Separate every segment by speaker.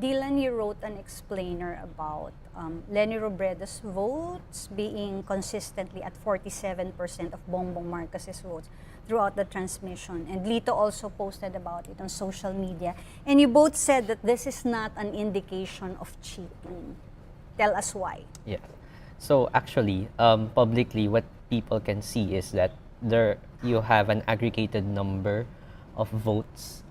Speaker 1: Dylan, you wrote an explainer about Leni Robredo's votes being consistently at 47% of Bongbong Marcos's votes throughout the transmission. And Lito also posted about it on social media. And you both said that this is not an indication of cheating. Tell us why.
Speaker 2: Yeah. So actually, publicly, what people can see is that you have an aggregated number of votes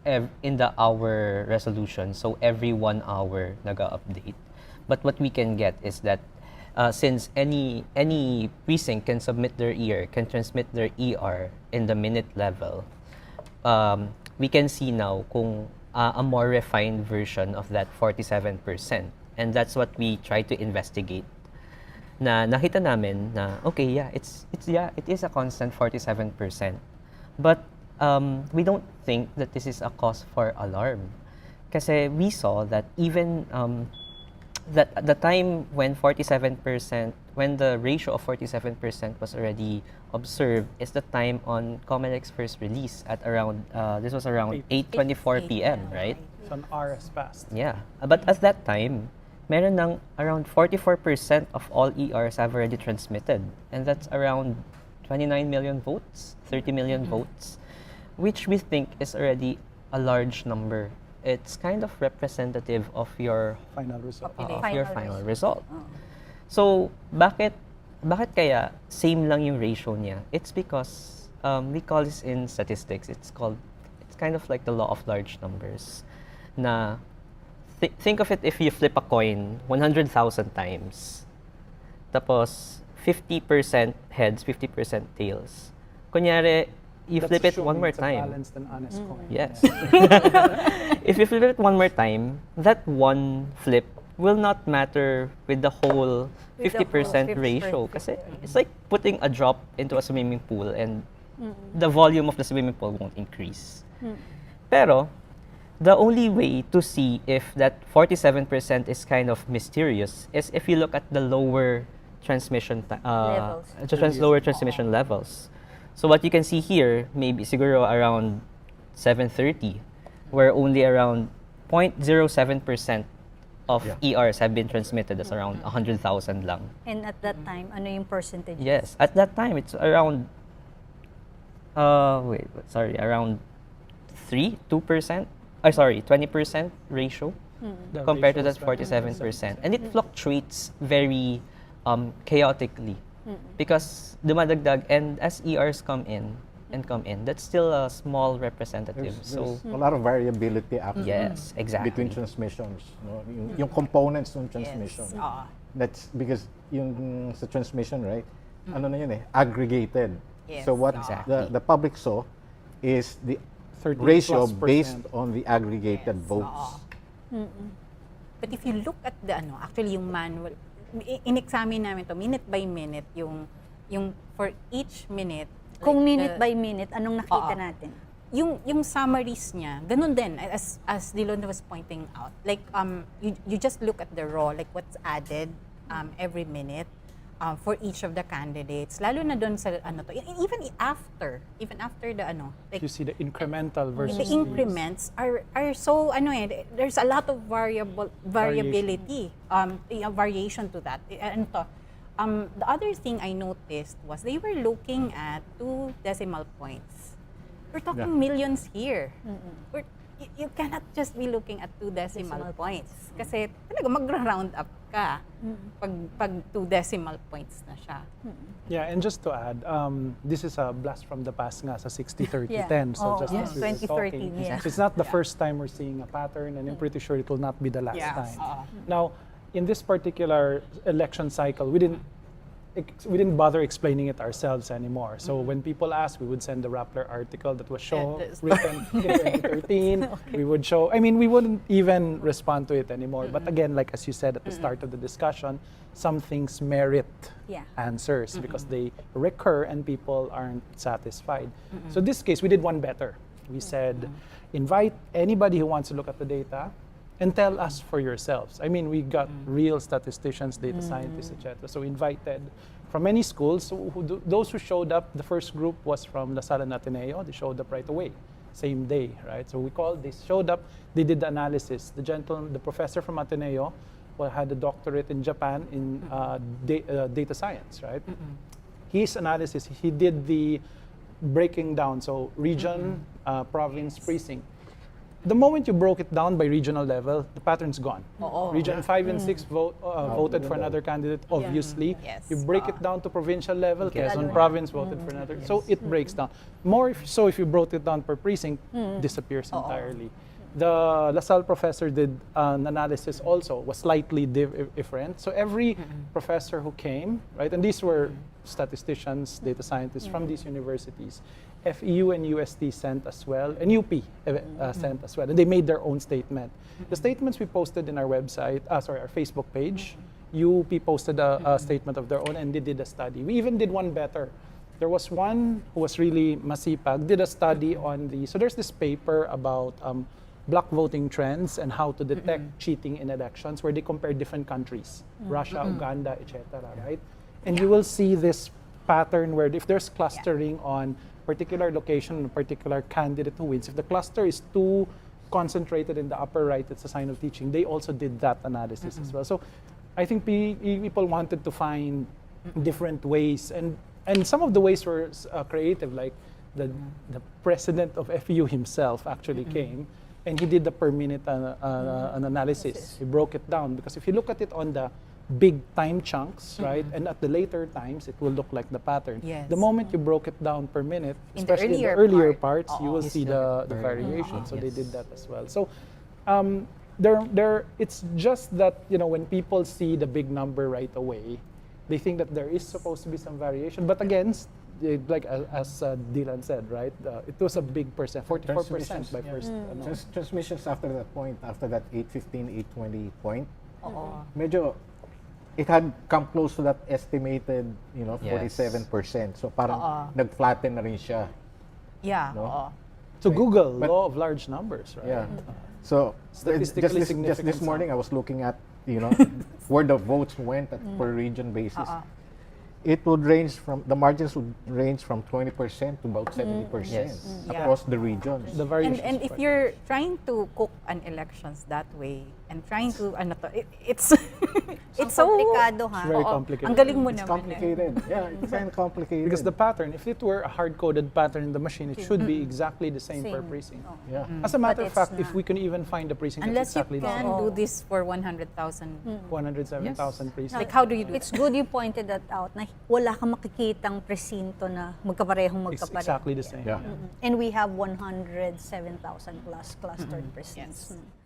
Speaker 2: in the hour resolution. So every 1 hour naga-update. But what we can get is that since any precinct can submit their can transmit their ER in the minute level, we can see now kung a more refined version of that 47%. And that's what we try to investigate. Na nakita namin na okay, yeah, it is a constant 47%. But we don't think that this is a cause for alarm. Kasi we saw that even that at the time when the ratio of 47% was already observed is the time on COMELEC's first release at around, this was around 8:24 p.m., right?
Speaker 3: So an hour has passed.
Speaker 2: Yeah, but at that time, meron ng around 44% of all ERs have already transmitted. And that's around 29 million votes, 30 million votes, which we think is already a large number. It's kind of representative of your
Speaker 3: Final result.
Speaker 2: final result. So, bakit kaya same lang yung ratio niya? It's because we call this in statistics, it's kind of like the law of large numbers. Na think of it if you flip a coin 100,000 times. Tapos 50% heads, 50% tails. Kunyari, you flip it one more time.
Speaker 3: Balanced and honest coin.
Speaker 2: Yes. If you flip it one more time, that one flip will not matter with the whole 50% ratio. Kasi it's like putting a drop into a swimming pool and the volume of the swimming pool won't increase. Pero, the only way to see if that 47% is kind of mysterious is if you look at the lower transmission levels. So what you can see here, maybe siguro around 7:30, where only around 0.07% of ERs have been transmitted. That's around 100,000 lang.
Speaker 1: And at that time, ano yung percentage?
Speaker 2: Yes, at that time it's around around 2%. 20% ratio compared to that 47%. And it fluctuates very chaotically. Because dumadagdag, and as ERs come in, that's still a small representative.
Speaker 4: There's a lot of variability actually.
Speaker 2: Yes, exactly.
Speaker 4: Between transmissions, no? Yung components ng transmission.
Speaker 1: Yes.
Speaker 4: That's because yung sa transmission, right? Ano na yun aggregated.
Speaker 1: Yes.
Speaker 4: So what the public saw is the ratio based on the aggregated votes.
Speaker 5: But if you look at the actually yung manual, in-examine namin to minute by minute yung for each minute.
Speaker 1: Kung minute by minute, anong nakita natin?
Speaker 5: Yung summaries niya, ganun din as Dilon was pointing out. Like you just look at the raw, like what's added every minute for each of the candidates. Lalo na doon sa even after the like
Speaker 3: you see the incremental versus
Speaker 5: the increments are so there's a lot of variability variation to that. The other thing I noticed was they were looking at 2 decimal points. We're talking millions here. You cannot just be looking at 2 decimal points. Kasi talaga magra-round up ka pag 2 decimal points na siya.
Speaker 3: Yeah, and just to add, this is a blast from the past nga sa 60-30-10. So just as we were
Speaker 1: 2013,
Speaker 3: talking,
Speaker 1: yeah.
Speaker 3: so it's not the first time we're seeing a pattern, and I'm pretty sure it will not be the last time. Now, in this particular election cycle, we didn't bother explaining it ourselves anymore. So when people asked, we would send the Rappler article that was written in 2013. We would show, we wouldn't even respond to it anymore. But again, like as you said at the start of the discussion, some things merit answers because they recur and people aren't satisfied. So in this case, we did one better. We said, invite anybody who wants to look at the data and tell us for yourselves. We got real statisticians, data scientists, etc. So invited from many schools. Those who showed up, the first group was from La Salle and Ateneo. They showed up right away. same day, right? So they showed up, they did the analysis. The professor from Ateneo had a doctorate in Japan in data science, right? His analysis, he did the breaking down, so region, province, precinct. The moment you broke it down by regional level, the pattern's gone. Region 5 and 6 voted for another candidate, obviously.
Speaker 5: Yes.
Speaker 3: You break it down to provincial level, Quezon province voted for another. So it breaks down. If you broke it down per precinct, disappears entirely. The LaSalle professor did an analysis also, was slightly different. So every professor who came, right, and these were statisticians, data scientists from these universities, FEU and UST sent as well, and UP sent as well, and they made their own statement. The statements we posted in our website, our Facebook page, UP posted a statement of their own, and they did a study. We even did one better. There was one who was really masipag, did a study on so there's this paper about block voting trends and how to detect cheating in elections, where they compare different countries, Russia, Uganda, etc., right? And you will see this pattern where if there's clustering on particular location, a particular candidate who wins, if the cluster is too concentrated in the upper right, it's a sign of teaching. They also did that analysis as well. So I think people wanted to find different ways, and some of the ways were creative, like the president of FEU himself actually came, and he did the per minute an analysis. He broke it down, because if you look at it on the big time chunks, right, and at the later times, it will look like the pattern.
Speaker 5: Yes.
Speaker 3: The moment you broke it down per minute,
Speaker 5: In the
Speaker 3: especially in the
Speaker 5: earlier
Speaker 3: earlier parts, you will see the variation. So they did that as well. So it's just that, when people see the big number right away, they think that there is supposed to be some variation. But again, like as Dylan said, right, it was a big percent, 44% by first.
Speaker 4: Transmissions after that point, after that 8:15, 8:20 point, medyo it had come close to that estimated, 47%. So parang nag-flatten na rin siya.
Speaker 5: Yeah.
Speaker 4: No?
Speaker 3: So Google, law of large numbers, right?
Speaker 4: Yeah. So
Speaker 3: Statistically
Speaker 4: just this morning, I was looking at, where the votes went per region basis. It would the margins would range from 20% to about 70% across the regions.
Speaker 3: The variations.
Speaker 5: And if you're trying to cook an elections that way and trying to it's so
Speaker 1: komplikado, ha?
Speaker 3: It's very complicated.
Speaker 5: Ang galing mo
Speaker 4: It's
Speaker 5: naman.
Speaker 4: complicated. Yeah, it's kind of complicated.
Speaker 3: Because the pattern, if it were a hard-coded pattern in the machine, it should be exactly the same per precinct.
Speaker 4: Yeah.
Speaker 3: As a matter
Speaker 1: But
Speaker 3: of fact,
Speaker 1: it's
Speaker 3: if
Speaker 1: not.
Speaker 3: we can even find a precinct that's
Speaker 5: Unless you
Speaker 3: exactly the
Speaker 5: can
Speaker 3: same,
Speaker 5: do this for 100,000.
Speaker 3: 107,000 precincts.
Speaker 5: Like, how do you do
Speaker 1: It's
Speaker 5: that?
Speaker 1: good you pointed that out, na wala kang makikitang presinto na magkaparehong
Speaker 3: It's
Speaker 1: magkapareho.
Speaker 3: exactly the same.
Speaker 4: Yeah.
Speaker 1: And we have 107,000 plus clustered precincts.
Speaker 5: Yes.